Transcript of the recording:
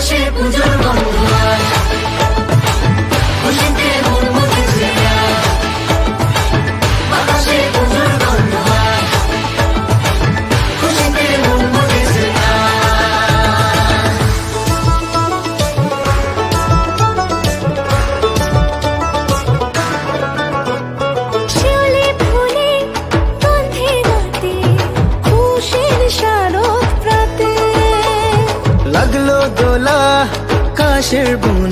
বাতাসে পুজোর গন্ধ আজ, খুশিতে মন মতেছে আজ। বাতাসে পুজোর গন্ধ আজ, খুশিতে মন মতেছে আজ। শিউলি ফুলে গন্ধে রাতে, খুশির শারদ প্রাতে। লাগলো দোলা কাশের বুন